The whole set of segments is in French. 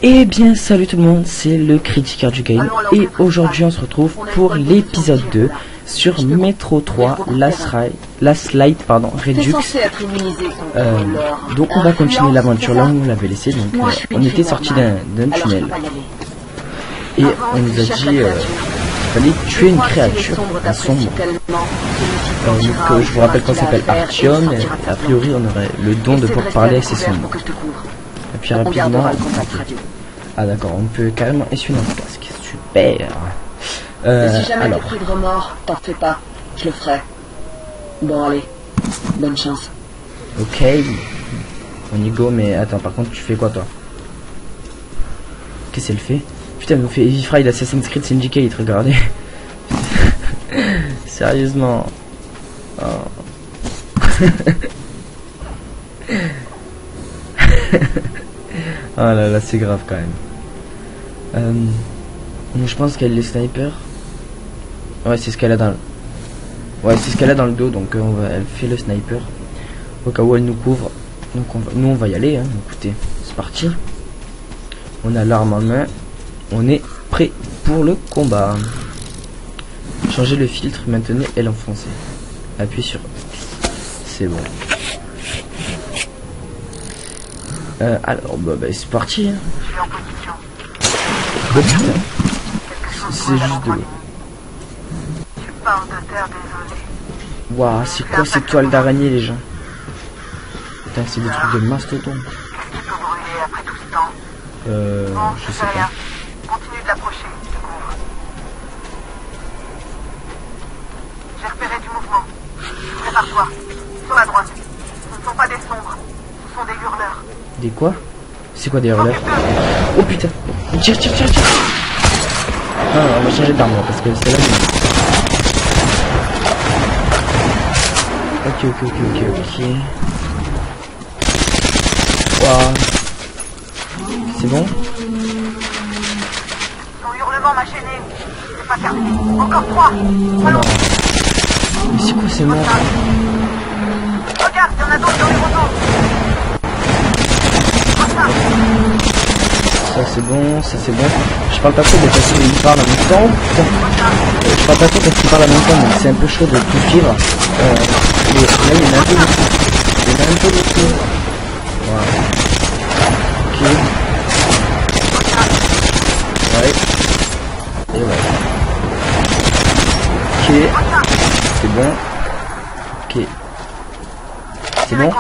Eh bien salut tout le monde, c'est le critiqueur du game et aujourd'hui on se retrouve pour l'épisode 2 sur Metro 3 Last Light Redux. Donc on va continuer l'aventure là où on l'avait laissé. Donc on était sorti d'un tunnel et on nous a dit qu'il fallait tuer une créature, un sombre. Donc je vous rappelle qu'on s'appelle Artyom et a priori on aurait le don de pouvoir parler avec ces sombres. Et puis rapidement, ah d'accord, on peut carrément essuyer notre casque, super. Si jamais t'es pris de remords, t'en fais pas, je le ferai. Bon allez, bonne chance. Ok, on y go, mais attends, par contre tu fais quoi toi? Qu'est-ce qu'elle fait? Putain, elle nous fait Heavy Fry d'Assassin's Creed Syndicate, regardez. Sérieusement. Oh. Oh là là, c'est grave quand même. Je pense qu'elle est sniper. Ouais, c'est ce qu'elle a dans le... Ouais, c'est ce qu'elle a dans le dos, donc elle fait le sniper. Au cas où elle nous couvre. Donc nous on va y aller, hein. Écoutez, c'est parti. On a l'arme en main. On est prêt pour le combat. Changer le filtre, maintenez et l'enfoncer. Appuyez sur... C'est bon. Alors, bah c'est parti. Hein. Oh, putain. C'est juste de l'eau. Waouh, c'est quoi cette toile d'araignée, les gens? Putain, c'est des trucs de mastodon. Je sais pas. Continue de l'approcher. J'ai repéré du mouvement. Prépare-toi. Sur la droite. Ce ne sont pas des sombres. Ce sont des hurleurs. Des quoi? C'est quoi des hurleurs? Oh putain! Tire! Ah, on va changer d'arme parce que c'est là. Ok. Waouh! C'est bon? Son hurlement m'a gêné. C'est pas terminé. Encore 3. Oh non. Mais c'est quoi ces morts? Regarde, il y en a d'autres dans les roseaux. Ça c'est bon. Je parle pas trop parce qu'il parle en même temps. Putain. Je parle pas trop parce qu'il parle en même temps, donc c'est un peu chaud de tout suivre. Et là il y en a un peu de tout. Voilà. Ok. Ouais. Et ouais. Ok. C'est bon. Ok. C'est bon.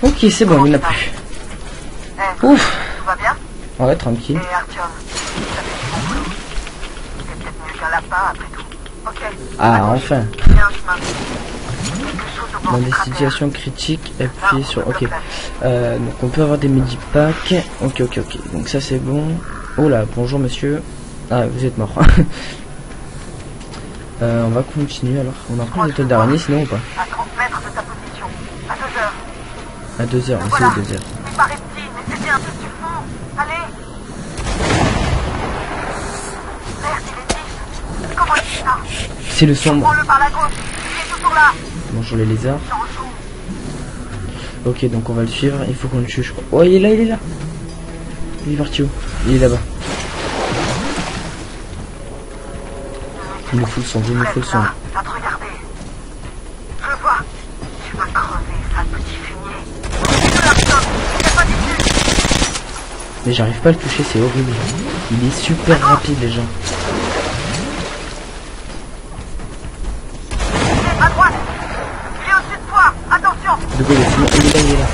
Ok, c'est bon, il n'y en a plus. Ouf. Tout va bien? Ouais, tranquille. Et Artyom, ça fait du bon boulot. C'est peut-être mieux qu'un lapin après tout. Ok. Ah, enfin. Il y a un chemin. Quelque chose au bord Dans du des cratère. situations critiques, appuyez sur... Ok. Donc on peut avoir des medipacks. Ok. Donc ça c'est bon. Oh là, bonjour monsieur. Ah, vous êtes mort. On va continuer alors. On a pris des toiles d'araignée sinon ou pas? À 30 mètres de ta position. À 2 heures. À 2 heures, on Voilà. c'est 2 heures. Il paraît petit, mais c'est bien tout ce qu'il faut. Allez. Merde, il est 10. Comment il fait ça? C'est le sombre. Prends-le par la gauche. Il est toujours là. Bonjour les lézards. J'en joue. Ok, donc on va le suivre. Il faut qu'on le tue, je crois. Oh, il est là. Il est parti où? Il est là-bas. Il nous fout le son, Va te regarder. Je le vois. Tu vas crever, sale petit fumier. Mais j'arrive pas à le toucher, c'est horrible. Il est super rapide les gens. À droite. Il est au-dessus de toi. Attention. De quoi il est là.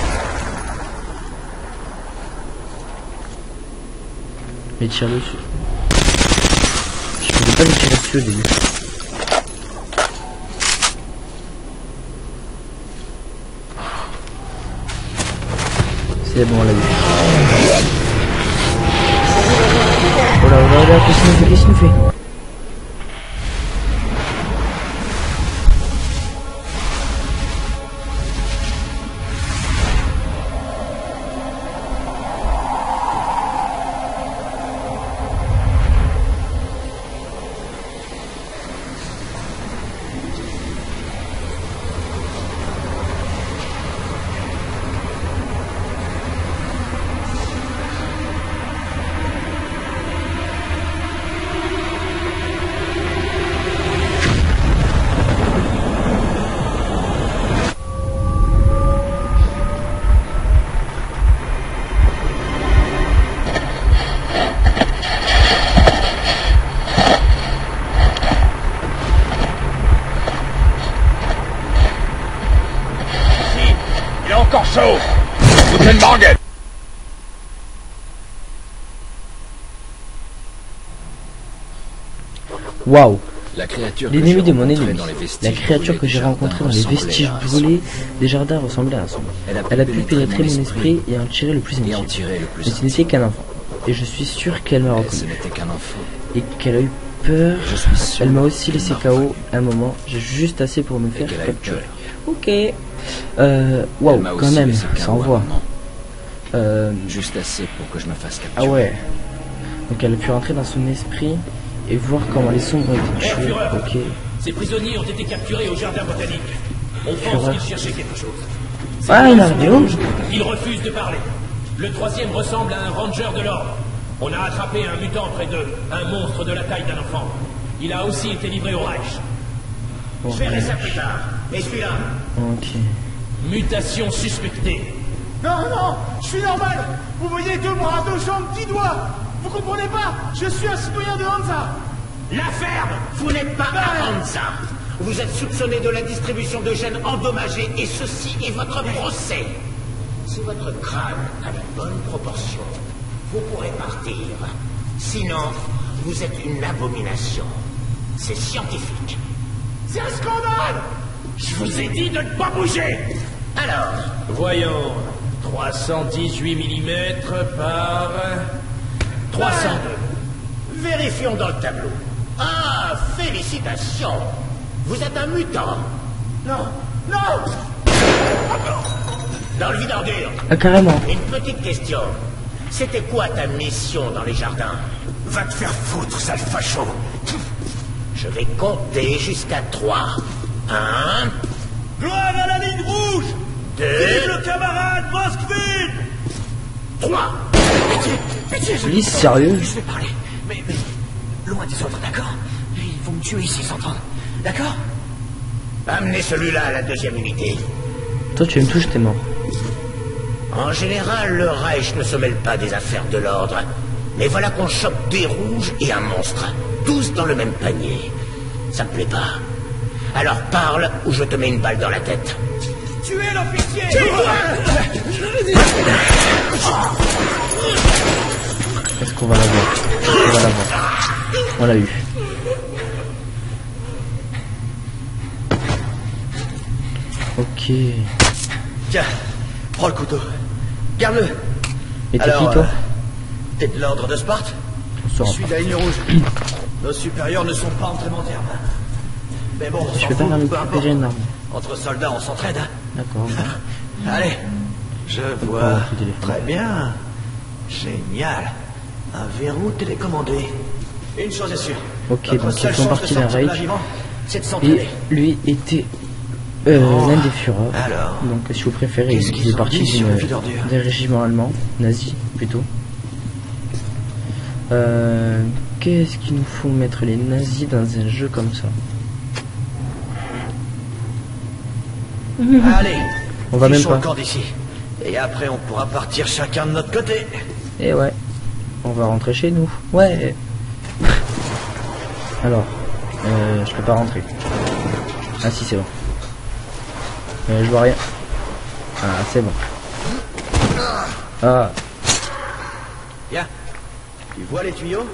Mais tire dessus. Je pouvais pas le tirer dessus au début. C'est bon, on l'a vu. Oh là, qu'est-ce qu'il nous fait? Captain Morgan. Waouh. L'ennemi de mon ennemi. La créature que j'ai rencontrée dans les vestiges brûlés des jardins ressemblait à un sombre. Elle a pu pénétrer mon esprit et en tirer le plus inutile. Mais ce n'était qu'un enfant. Et je suis sûr qu'elle m'a reconnu. Et qu'elle a eu peur. Elle m'a aussi laissé KO un moment. J'ai juste assez pour me faire capturer. Ok. Waouh, quand même, ça envoie. Juste assez pour que je me fasse capturer. Ah ouais. Donc elle a pu rentrer dans son esprit et voir comment les sombres ont été tués. Ok. Ces prisonniers ont été capturés au jardin botanique. On pense qu'ils cherchaient quelque chose. Ah, il a un Ils refusent de parler. Le troisième ressemble à un ranger de l'ordre. On a attrapé un mutant près d'eux, un monstre de la taille d'un enfant. Il a aussi été livré au Reich. Je verrai ça plus tard. Et celui-là. Ok. Mutation suspectée. Non, non, je suis normal. Vous voyez 2 bras, 2 jambes, 10 doigts. Vous comprenez pas? Je suis un citoyen de Hansa. La ferme, vous n'êtes pas à Hansa. Vous êtes soupçonné de la distribution de gènes endommagés et ceci est votre procès. Si votre crâne a la bonne proportion, vous pourrez partir. Sinon, vous êtes une abomination. C'est scientifique. C'est un scandale. Je vous ai dit de ne pas bouger. Alors, voyons. 318 mm par 302. Vérifions dans le tableau. Ah, félicitations. Vous êtes un mutant. Non, non. Dans le vide ordure. Ah, carrément. Une petite question. C'était quoi ta mission dans les jardins? Va te faire foutre, sale facho. Je vais compter jusqu'à 3. 1. Gloire à la ligne rouge. 2. Vive le camarade Moskvin. 3. Pitié, je... Lise, sérieux? Je vais parler, mais loin des autres, d'accord? Ils vont me tuer ici sans entendre, d'accord? Amenez celui-là à la 2e unité. Toi, tu me touches, t'es mort. En général, le Reich ne se mêle pas des affaires de l'ordre. Mais voilà qu'on chope des rouges et un monstre. Tous dans le même panier. Ça me plaît pas. Alors parle ou je te mets une balle dans la tête. Tuez l'officier. Est-ce qu'on va l'avoir? On va l'avoir. On l'a eu. Ok. Tiens, prends le couteau. Garde-le. Et t'es qui, toi? T'es de l'ordre de Sparte? Je suis de la ligne rouge. Nos supérieurs ne sont pas entrés en terme. Mais bon, on Je s'en vais pas fout, faire peu importe. récupérer une arme. Entre soldats, on s'entraide. Hein. D'accord. Allez, je pas vois. tout téléphone. Très bien. Génial. Un verrou télécommandé. Une chose est sûre. Ok, Notre donc seule ils font chance partie de d'un sortir de là raid. vivant, c'est de Et s'entraîner. lui était l'un des Führers. Alors, Donc si vous préférez, qu'est-ce il qu'ils faisait ont partie dit sur le vide ordure d'un régiment allemand, nazi plutôt. Qu'est-ce qu'il nous faut mettre les nazis dans un jeu comme ça? Allez, On va même fichons pas. le camp d'ici. Et après, on pourra partir chacun de notre côté. Et ouais, on va rentrer chez nous. Ouais. Alors, je peux pas rentrer. Ah si, c'est bon. Je vois rien. Ah, c'est bon. Ah, Viens. Tu vois les tuyaux?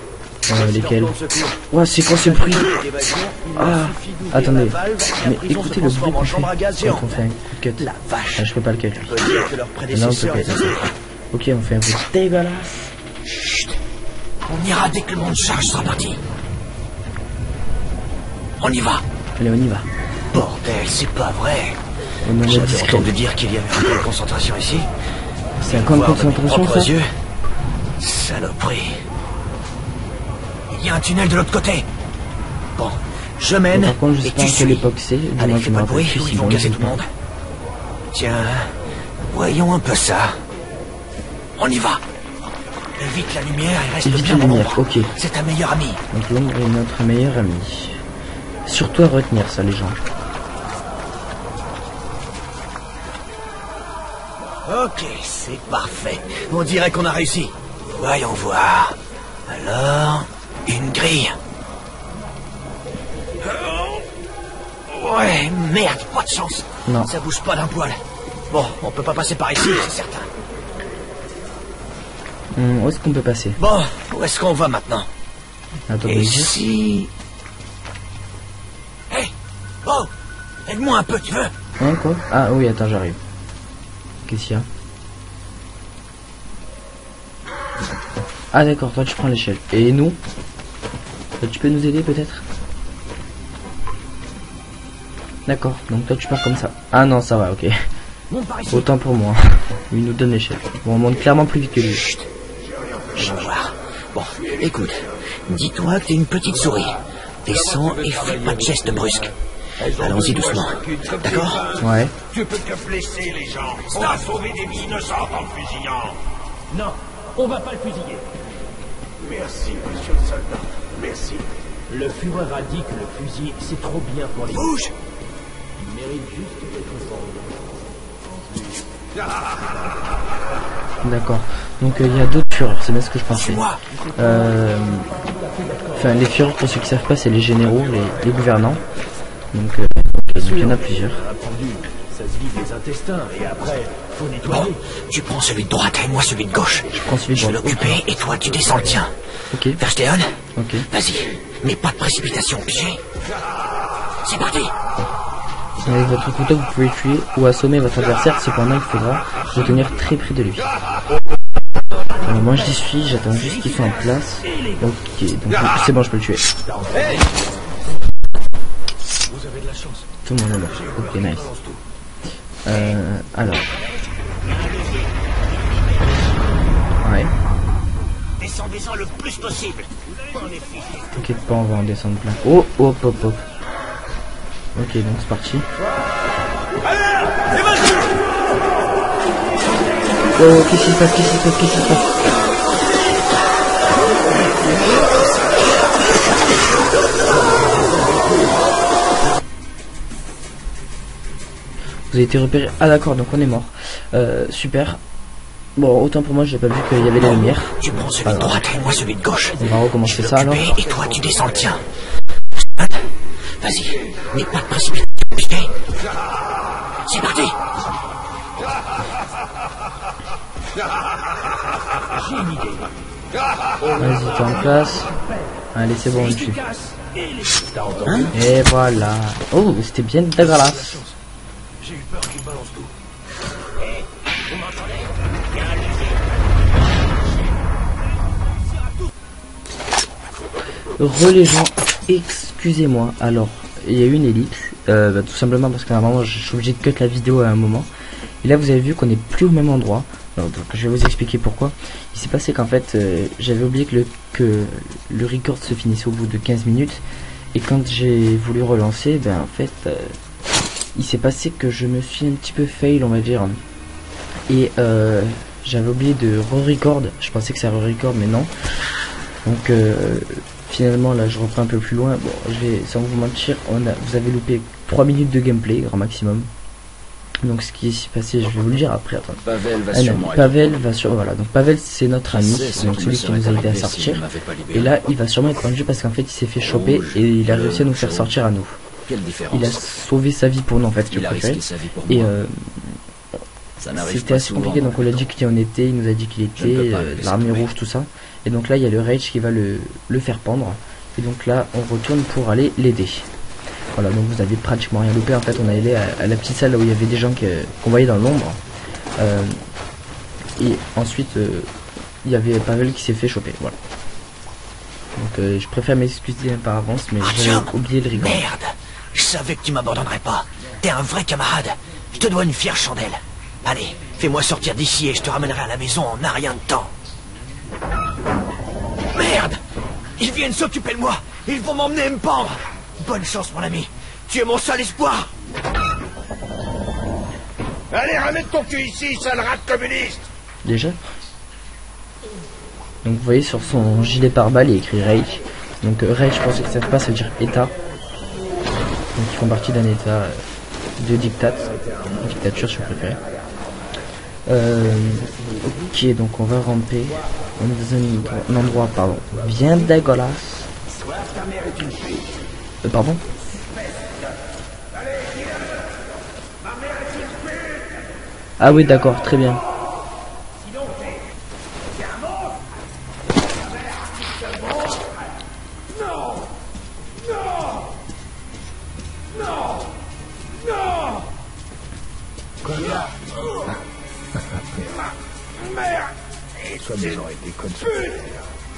lesquels? Dans le secours. Ouais, c'est quoi ce bruit? L'évasion, il Ah, suffit d'ouvrir attendez. la valve et la Mais prison écoutez se le bruit transforme qu'on en chambre à fait gaz quand géant. on fait un cut. La vache. Ah, je fais pas le cut. lui. On peut dire que leurs Là, on prédécesseurs peut les cut. ont- Ok, on fait un bruit dégueulasse. On ira dès que le monde charge sera parti. On y va. Allez, on y va. Bordel, c'est pas vrai. On en est J'avais discret. entendu dire qu'il y avait un camp de concentration ici. C'est un camp de Voir mes concentration, propres ça? yeux. Saloperie. Il y a un tunnel de l'autre côté. Bon, je mène. Par contre, je sais et pas tu en quelle suis. époque c'est. Allez, Moi, fais je me pas de rappelle bruit plus ou si ils vont on casser le tout le fait. monde. Tiens, voyons un peu ça. On y va. Évite la lumière et reste Évite bien la dans lumière, l'ombre. ok. C'est ta meilleure amie. Donc l'ombre est notre meilleur ami. Surtout à retenir ça, les gens. Ok, c'est parfait. On dirait qu'on a réussi. Voyons voir. Alors, une grille. Ouais, merde, pas de chance. Non. Ça bouge pas d'un poil. Bon, on peut pas passer par ici, c'est certain. Où est-ce qu'on peut passer? Bon, où est-ce qu'on va maintenant? Attends, Et si... Hey! Oh! Aide-moi un peu, tu veux? Hein, quoi? Ah oui, attends, j'arrive. Qu'est-ce qu'il y a? Ah d'accord, toi tu prends l'échelle. Et nous? Tu peux nous aider peut-être? D'accord, donc toi tu pars comme ça. Ah non, ça va, ok. Autant pour moi. Il nous donne l'échelle. Bon, on monte clairement plus vite que lui. Chut. Je vais voir. Bon, écoute. Dis-toi que t'es une petite souris. Descends et fais pas de gestes brusques. Allons-y doucement. D'accord? Ouais. Tu peux te blesser, les gens. On a sauvé des vies innocentes en le fusillant. Non, on va pas le fusiller. Merci, monsieur le soldat. Merci. Le Führer a dit que le fusil, c'est trop bien pour les... Bouge! Il mérite juste d'être D'accord. Donc il y a d'autres Führers, c'est bien ce que je pensais. Moi. Enfin, les Führers, pour ceux qui savent pas, c'est les généraux, les gouvernants. Donc il y en a plusieurs. Ça se vide les intestins et après, faut Bon, nettoyer. tu prends celui de droite et moi celui de gauche. Je prends celui de Je vais droite. l'occuper et toi tu descends le tien. Ok. Versteon? Ok. Vas-y, mais pas de précipitation, pigé? C'est parti! Avec votre couteau, vous pouvez tuer ou assommer votre adversaire. Cependant, il faudra vous tenir très près de lui. Alors, moi, j'y suis. J'attends juste qu'il soit en place. Ok. Donc, c'est bon, je peux le tuer. Tout le monde est mort. Ok, nice. Alors. Ouais. Descendez-en le plus possible. T'inquiète pas, on va en descendre plein. Oh, hop, hop, hop. Ok, donc c'est parti. Oh, qu'est-ce qui se passe? Qu'est-ce qui se passe? Qu'est-ce qui se passe? Vous avez été repéré. Ah d'accord, donc on est mort. Super. Bon, autant pour moi, j'ai pas vu qu'il y avait la lumière. Tu prends celui de droite et moi celui de gauche. On va recommencer Je vais ça alors. l'occuper et toi tu descends le tien. Vas-y, mais pas de précipitation, pigé? C'est parti! Vas-y, t'es en place. Allez, c'est bon, on le tue. Hein? Et voilà. Oh, c'était bien dégueulasse. Les gens, excusez-moi. Alors, il y a eu une ellipse. Tout simplement parce que normalement, je suis obligé de cut la vidéo à un moment. Et là, vous avez vu qu'on n'est plus au même endroit. Alors, donc, je vais vous expliquer pourquoi. Il s'est passé qu'en fait, j'avais oublié que le record se finissait au bout de 15 minutes. Et quand j'ai voulu relancer, ben en fait, il s'est passé que je me suis un petit peu fail, on va dire. Et j'avais oublié de re-record. Je pensais que ça re-record, mais non. Donc finalement là je reprends un peu plus loin. Bon, je vais sans vous mentir, vous avez loupé 3 minutes de gameplay grand maximum. Donc ce qui s'est passé, je vais vous le dire après. Attends. Pavel va sûrement Pavel va sur voilà. Donc Pavel c'est notre ami, donc celui qui nous a aidé à sortir. Et là il va sûrement être pendu parce qu'en fait il s'est fait choper et il a réussi à nous faire sortir à nous. Quelle différence. Il a sauvé sa vie pour nous en fait, Il a risqué sa vie pour et moi. Ça n'arrive c'était pas assez souvent. compliqué, donc on l'a dit qui on était, il nous a dit qu'il Je ne peux était pas le laisser l'armée tomber. rouge, tout ça. Et donc là il y a le Rage qui va le faire pendre. Et donc là on retourne pour aller l'aider. Voilà, donc vous avez pratiquement rien loupé. En fait on est allé à la petite salle où il y avait des gens qu'on voyait dans l'ombre. Et ensuite il y avait Pavel qui s'est fait choper. Voilà. Donc je préfère m'excuser par avance, mais j'ai oublié le rigole. Merde! Je savais que tu m'abandonnerais pas. T'es un vrai camarade. Je te dois une fière chandelle. Allez, fais-moi sortir d'ici et je te ramènerai à la maison en un rien de temps. Merde! Ils viennent s'occuper de moi. Ils vont m'emmener et me pendre. Bonne chance, mon ami. Tu es mon seul espoir. Allez, ramène ton cul ici, sale rat communiste. Déjà. Donc vous voyez sur son gilet pare-balles il y a écrit Reich. Donc Reich, pour ceux qui ne savent pas, ça veut dire État. Donc ils font partie d'un État de dictature si vous préférez. Ok, donc on va ramper. On est dans un endroit bien dégueulasse. Pardon? Ah oui d'accord, très bien.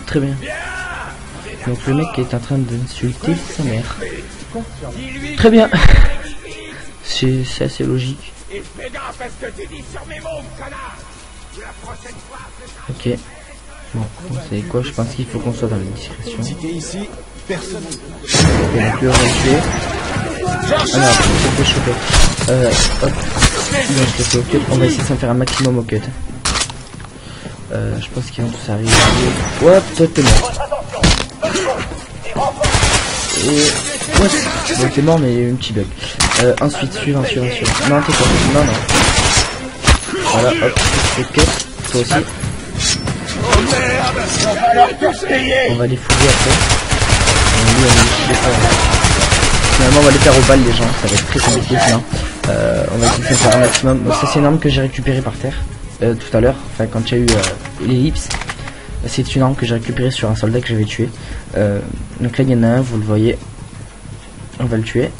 Très bien. Donc le mec est en train d'insulter sa mère. Très bien. C'est assez logique. Ok. Bon, vous savez quoi, je pense qu'il faut qu'on soit dans la discrétion. Ok, donc le tuer. Ah non, on peut choper. Hop. Donc je fais au cut. On va essayer de s'en faire un maximum au cut. Je pense qu'ils vont tous arriver. Hop, toi t'es mort. Et... ouais, bon, t'es mort mais il y a eu un petit bug. Ensuite, suivant. Non, t'es quoi? Non. Voilà, hop, c'est cut. Toi aussi. On va les fouiller après. Finalement on va les faire au bal les gens, ça va être très compliqué sinon. On va essayer de faire un maximum. Bon, ça c'est une arme que j'ai récupérée par terre tout à l'heure, enfin quand il y a eu l'ellipse. C'est une arme que j'ai récupérée sur un soldat que j'avais tué. Donc là il y en a un, vous le voyez. On va le tuer.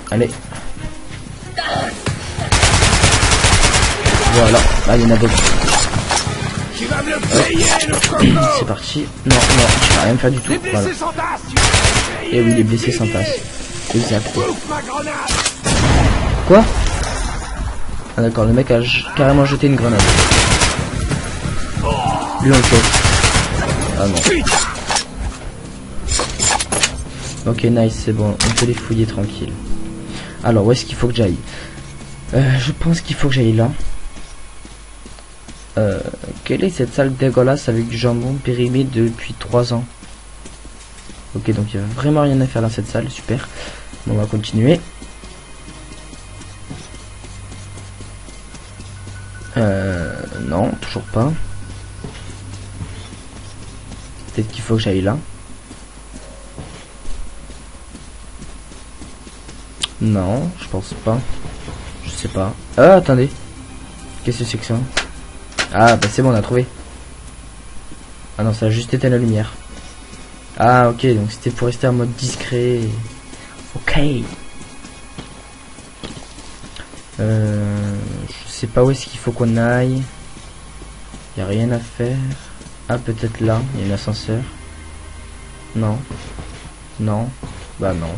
Allez. Voilà, là il y en a d'autres. C'est parti. Non, je vais rien faire du tout. Voilà. Et oui, les blessés s'en passent. Exact. Quoi? Ah d'accord, le mec a carrément jeté une grenade. Lui on le fait. Ah non. Ok, nice, c'est bon. On peut les fouiller tranquille. Alors, où est-ce qu'il faut que j'aille? Je pense qu'il faut que j'aille là. Quelle est cette salle dégueulasse avec du jambon périmé depuis 3 ans? Ok, donc il n'y a vraiment rien à faire dans cette salle, super. Bon, on va continuer. Non, toujours pas. Peut-être qu'il faut que j'aille là. Non, je pense pas. Je sais pas. Ah, attendez. Qu'est-ce que c'est que ça? Ah, bah c'est bon, on a trouvé. Ah non, ça a juste éteint la lumière. Ah, ok, donc c'était pour rester en mode discret. Ok. Je sais pas où est-ce qu'il faut qu'on aille. Y a rien à faire. Ah, peut-être là, il y a un ascenseur. Non. Non. Bah non.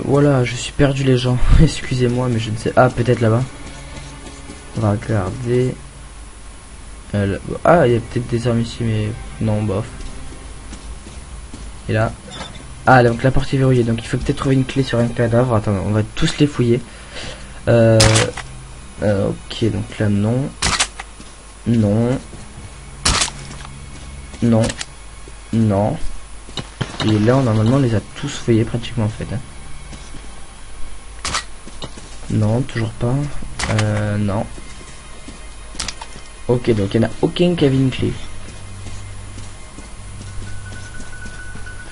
Voilà, je suis perdu les gens. Excusez-moi, mais je ne sais. Ah, peut-être là-bas. On va regarder. Ah, il y a peut-être des armes ici, mais non, bof. Et là. Ah, donc la porte est verrouillée, donc il faut peut-être trouver une clé sur un cadavre. Attends, on va tous les fouiller. Ok, donc là, non. Non. Non. Non. Et là, normalement, on les a tous fouillés pratiquement, en fait. Hein. Non, toujours pas. Non. Ok, donc il n'y en a aucun qui avait une clé.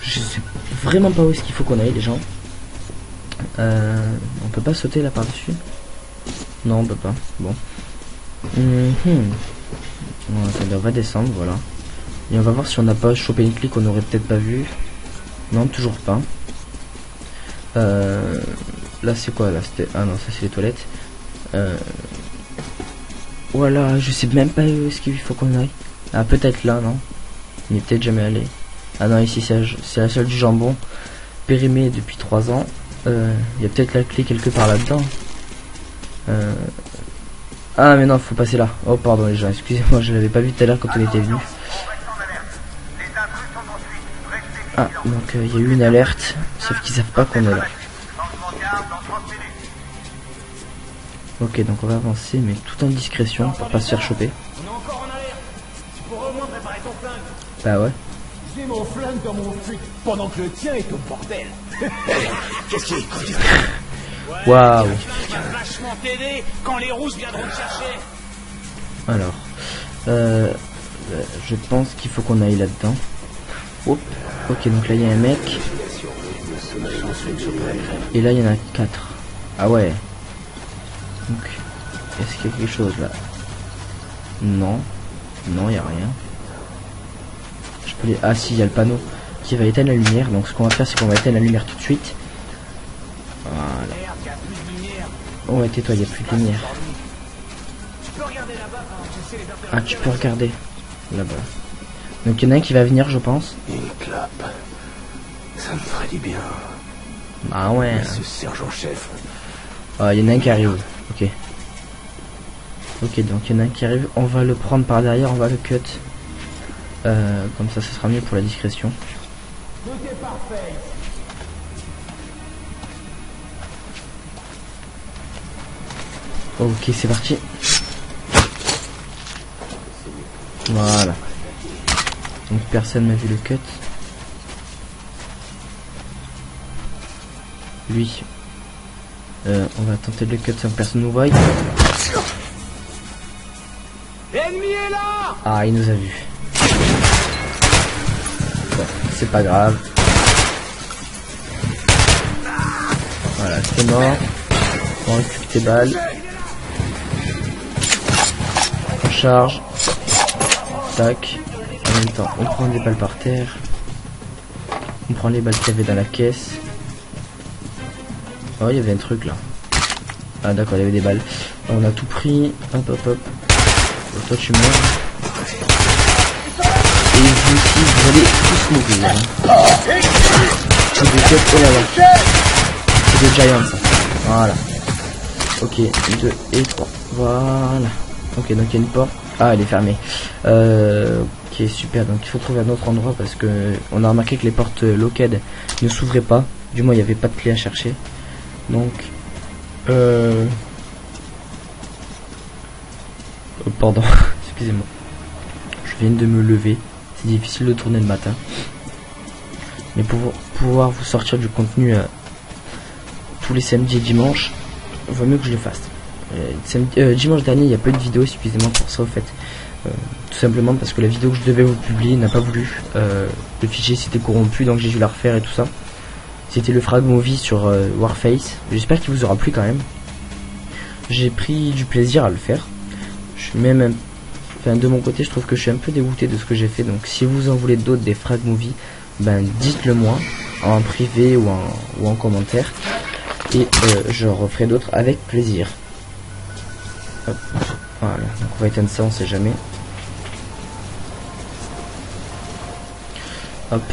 Je sais vraiment pas où est-ce qu'il faut qu'on aille, les gens. On peut pas sauter là par-dessus? Non, on peut pas. Bon. Bon, attendez, on va descendre, voilà. Et on va voir si on n'a pas chopé une clé qu'on aurait peut-être pas vu. Non, toujours pas. Là, c'est quoi là? Ah non, ça c'est les toilettes. Voilà, je sais même pas où est-ce qu'il faut qu'on aille. Ah, peut-être là, non? On n'y est peut-être jamais allé. Ah non, ici c'est la salle du jambon. Périmé depuis 3 ans. Il y a peut-être la clé quelque part là-dedans. Ah mais non, faut passer là. Oh pardon les gens, excusez-moi, je l'avais pas vu tout à l'heure quand on était venu. Ah, donc il y a eu une alerte, sauf qu'ils savent pas qu'on est là. Ok, donc on va avancer, mais tout en discrétion pour pas se faire choper. Bah ouais. J'ai mon flingue dans mon flic pendant que le tien est au bordel. Qu'est-ce qui est? Waouh. Vachement t'aider quand les rousses viendront te chercher. Alors, je pense qu'il faut qu'on aille là-dedans. Hop. Ok, donc là il y a un mec. Et là il y en a 4. Ah ouais. Donc, est-ce qu'il y a quelque chose là? Non. Non, il n'y a rien. Je peux les... Ah si, il y a le panneau qui va éteindre la lumière. Donc ce qu'on va faire, c'est qu'on va éteindre la lumière tout de suite. Voilà. Ouais, tais-toi, il n'y a plus de lumière. Tu peux regarder là-bas. Ah, tu peux regarder là-bas. Donc il y en a un qui va venir, je pense. Une clap. Ça me ferait du bien. Ah ouais. Ce sergent-chef. Ah, il y en a un qui arrive. Ok. Ok, donc il y en a un qui arrive. On va le prendre par derrière, on va le cut. Comme ça, ce sera mieux pour la discrétion. Ok, c'est parti. Voilà. Donc personne n'a vu le cut. Lui. On va tenter de le cut sans que personne nous voie. L'ennemi est là! Ah, il nous a vus. Bon, c'est pas grave. Voilà, c'est mort. On récupère tes balles. On charge. Tac. En même temps, on prend des balles par terre. On prend les balles qu'il y avait dans la caisse. Oh, il y avait un truc là. Ah d'accord, il y avait des balles. On a tout pris. Hop hop hop. Bon, toi tu meurs. Et vous aussi, vous allez tous mourir. C'est des têtes, oh là là. C'est des giants ça. Voilà. Ok, 2 et 3. Voilà. Ok, donc il y a une porte. Ah, elle est fermée. Ok, super. Donc il faut trouver un autre endroit parce que on a remarqué que les portes locked ne s'ouvraient pas. Du moins, il n'y avait pas de clé à chercher. Donc, pardon, excusez-moi. Je viens de me lever. C'est difficile de tourner le matin. Mais pour pouvoir vous sortir du contenu tous les samedis et dimanches, il vaut mieux que je le fasse. Dimanche dernier, il n'y a pas eu de vidéo suffisamment pour ça, au fait. Tout simplement parce que la vidéo que je devais vous publier n'a pas voulu. Le fichier s'était corrompu, donc j'ai dû la refaire et tout ça. C'était le frag movie sur Warface. J'espère qu'il vous aura plu quand même. J'ai pris du plaisir à le faire. Je suis même, enfin de mon côté, je trouve que je suis un peu dégoûté de ce que j'ai fait. Donc si vous en voulez d'autres des frag movie, ben dites-le moi en privé ou en commentaire et je referai d'autres avec plaisir. Hop. Voilà, donc on va éteindre ça, on sait jamais. Hop.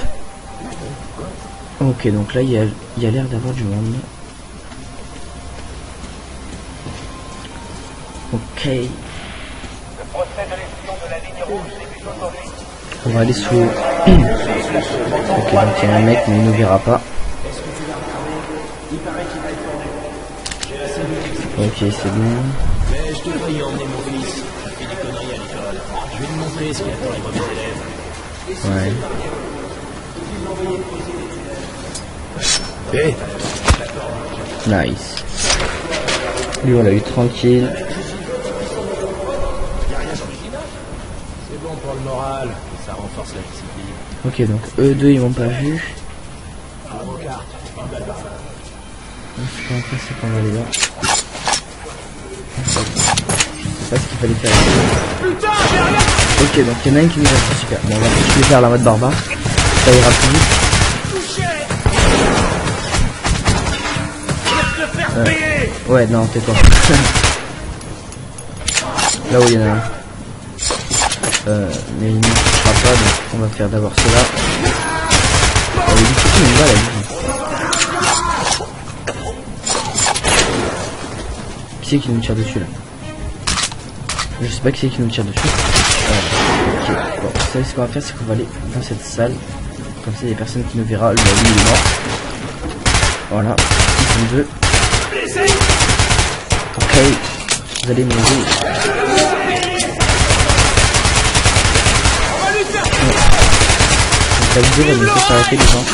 Ok, donc là il y a l'air d'avoir du monde. Ok. On va aller sous. Ok, donc il y a un mec mais il ne nous verra pas. Ok, c'est bon. Mais je devrais y emmener mon fils. Il fait des conneries à l'école. Je vais lui montrer ce qu'il attend les mauvais élèves. Ouais. Hé, Nice. Lui on l'a eu tranquille. C'est bon pour le moral. Et ça renforce la discipline. Ok, donc eux deux ils m'ont pas vu. Ce qu'on va faire c'est qu'on va aller là. Je sais pas ce qu'il fallait faire. Ok, donc il y en a un qui nous a fait super. Bon, on va tous les faire la mode barbare. Ça ira plus vite. Ouais, non, tais-toi. Là où il y en a un. Mais il ne touchera pas, donc on va faire d'abord cela. Il est difficile, mais voilà, qui c'est qui nous tire dessus là? Je sais pas qui c'est qui nous tire dessus. Ok, bon, vous savez ce qu'on va faire, c'est qu'on va aller dans cette salle. Comme ça, il y a personne qui nous verra. Lui, il est mort. Voilà, ils sont deux. Ok, vous allez mourir. Donc la vidéo va bientôt s'arrêter les gens.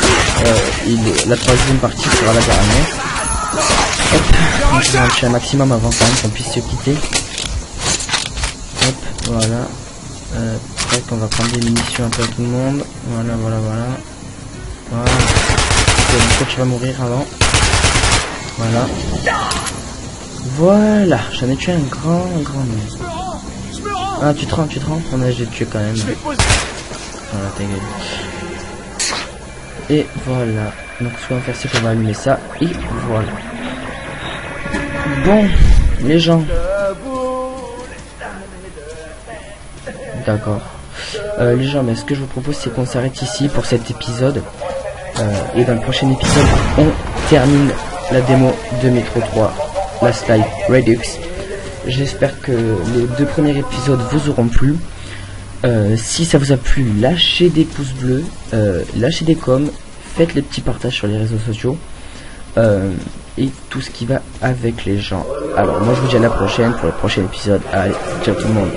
La troisième partie sera la dernière. Hop, donc on va en tuer un maximum avant quand même qu'on puisse se quitter. Hop, voilà. Tac, on va prendre des munitions un peu à tout le monde. Voilà, voilà, voilà. Voilà. Ok, donc toi tu vas mourir avant. Voilà. Voilà, j'en ai tué un grand nombre. Ah, tu te rends. On a, j'ai tué quand même. Voilà, ta gueule. Et voilà. Donc ce qu'on va faire, c'est qu'on va allumer ça. Et voilà. Bon, les gens. D'accord. Les gens, mais ce que je vous propose, c'est qu'on s'arrête ici pour cet épisode. Et dans le prochain épisode, on termine la démo de Metro 3 Last Light Redux. J'espère que les 2 premiers épisodes vous auront plu. Si ça vous a plu, lâchez des pouces bleus, lâchez des coms, faites les petits partages sur les réseaux sociaux. Et tout ce qui va avec les gens. Alors moi je vous dis à la prochaine pour le prochain épisode. Allez, ciao tout le monde.